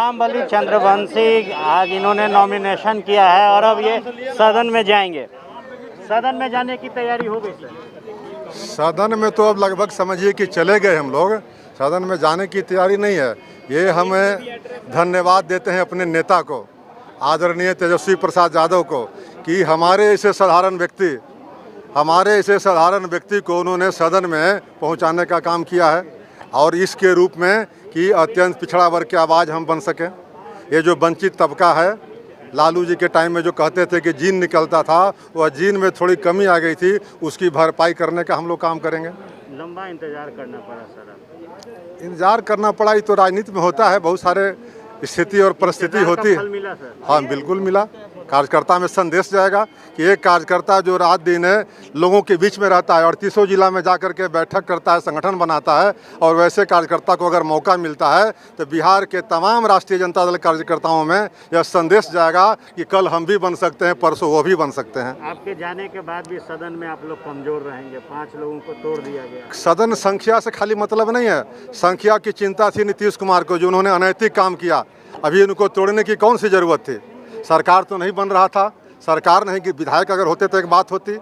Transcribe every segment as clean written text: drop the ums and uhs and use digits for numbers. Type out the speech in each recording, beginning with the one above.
रामबली चंद्रवंशी आज इन्होंने नॉमिनेशन किया है और अब ये सदन में जाएंगे। सदन में जाने की तैयारी हो गई सर? सदन में तो अब लगभग समझिए कि चले गए हम लोग। सदन में जाने की तैयारी नहीं है। ये हमें धन्यवाद देते हैं अपने नेता को, आदरणीय तेजस्वी प्रसाद यादव को, कि हमारे ऐसे साधारण व्यक्ति को उन्होंने सदन में पहुंचाने का काम किया है और इसके रूप में कि अत्यंत पिछड़ा वर्ग की आवाज़ हम बन सकें। ये जो वंचित तबका है, लालू जी के टाइम में जो कहते थे कि जीन निकलता था, वह जीन में थोड़ी कमी आ गई थी, उसकी भरपाई करने का हम लोग काम करेंगे। लंबा इंतजार करना पड़ा सर? इंतजार करना पड़ा, ये तो राजनीति में होता है, बहुत सारे स्थिति और परिस्थिति होती है। फल मिला सर? हाँ बिल्कुल मिला। कार्यकर्ता में संदेश जाएगा कि एक कार्यकर्ता जो रात दिन है लोगों के बीच में रहता है और 30 जिला में जाकर के बैठक करता है, संगठन बनाता है, और वैसे कार्यकर्ता को अगर मौका मिलता है तो बिहार के तमाम राष्ट्रीय जनता दल कार्यकर्ताओं में यह संदेश जाएगा कि कल हम भी बन सकते हैं, परसों वो भी बन सकते हैं। आपके जाने के बाद भी सदन में आप लोग कमजोर रहेंगे, 5 लोगों को तोड़ दिया गया। सदन संख्या से खाली मतलब नहीं है, संख्या की चिंता थी नीतीश कुमार को, जो उन्होंने अनैतिक काम किया। अभी उनको तोड़ने की कौन सी ज़रूरत थी? सरकार तो नहीं बन रहा था, सरकार नहीं कि विधायक अगर होते तो एक बात होती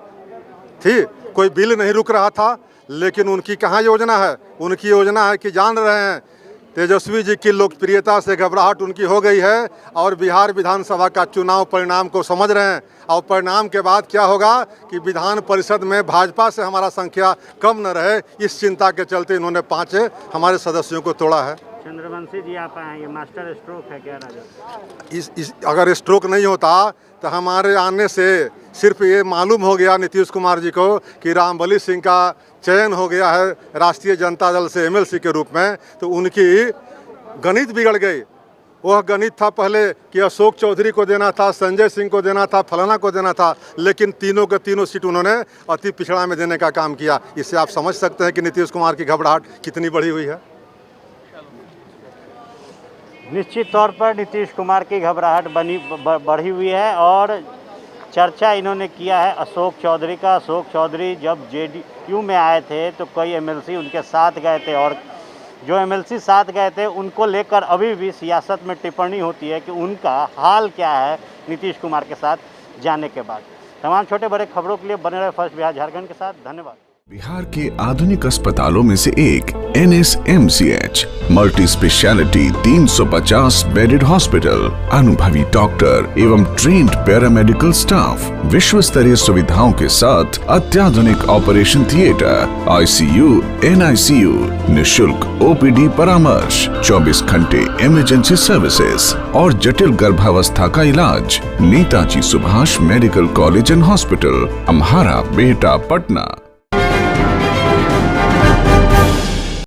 थी, कोई बिल नहीं रुक रहा था। लेकिन उनकी कहाँ योजना है? उनकी योजना है कि जान रहे हैं तेजस्वी जी की लोकप्रियता से घबराहट उनकी हो गई है और बिहार विधानसभा का चुनाव परिणाम को समझ रहे हैं। और परिणाम के बाद क्या होगा कि विधान परिषद में भाजपा से हमारा संख्या कम न रहे, इस चिंता के चलते इन्होंने 5 हमारे सदस्यों को तोड़ा है। चंद्रवंशी जी आप आए, ये मास्टर स्ट्रोक है क्या राजा? अगर स्ट्रोक नहीं होता तो हमारे आने से सिर्फ ये मालूम हो गया नीतीश कुमार जी को कि रामबली सिंह का चयन हो गया है राष्ट्रीय जनता दल से एमएलसी के रूप में, तो उनकी गणित बिगड़ गई। वह गणित था पहले कि अशोक चौधरी को देना था, संजय सिंह को देना था, फलाना को देना था, लेकिन तीनों के तीनों सीट उन्होंने अति पिछड़ा में देने का काम किया। इससे आप समझ सकते हैं कि नीतीश कुमार की घबराहट कितनी बढ़ी हुई है। निश्चित तौर पर नीतीश कुमार की घबराहट बढ़ी हुई है और चर्चा इन्होंने किया है अशोक चौधरी का। अशोक चौधरी जब जेडीयू में आए थे तो कई एमएलसी उनके साथ गए थे और जो एमएलसी साथ गए थे उनको लेकर अभी भी सियासत में टिप्पणी होती है कि उनका हाल क्या है नीतीश कुमार के साथ जाने के बाद। तमाम छोटे बड़े खबरों के लिए बने रहे फर्स्ट बिहार झारखंड के साथ। धन्यवाद। बिहार के आधुनिक अस्पतालों में से एक NSMCH multi speciality 350 bedded hospital, अनुभवी डॉक्टर एवं ट्रेन्ड पैरामेडिकल स्टाफ, विश्व स्तरीय सुविधाओं के साथ अत्याधुनिक ऑपरेशन थिएटर, ICU, NICU, निशुल्क OPD परामर्श, 24 घंटे इमरजेंसी सर्विसेज और जटिल गर्भावस्था का इलाज। Netaji Subhash medical college and hospital, Amhara, Bihta, Patna.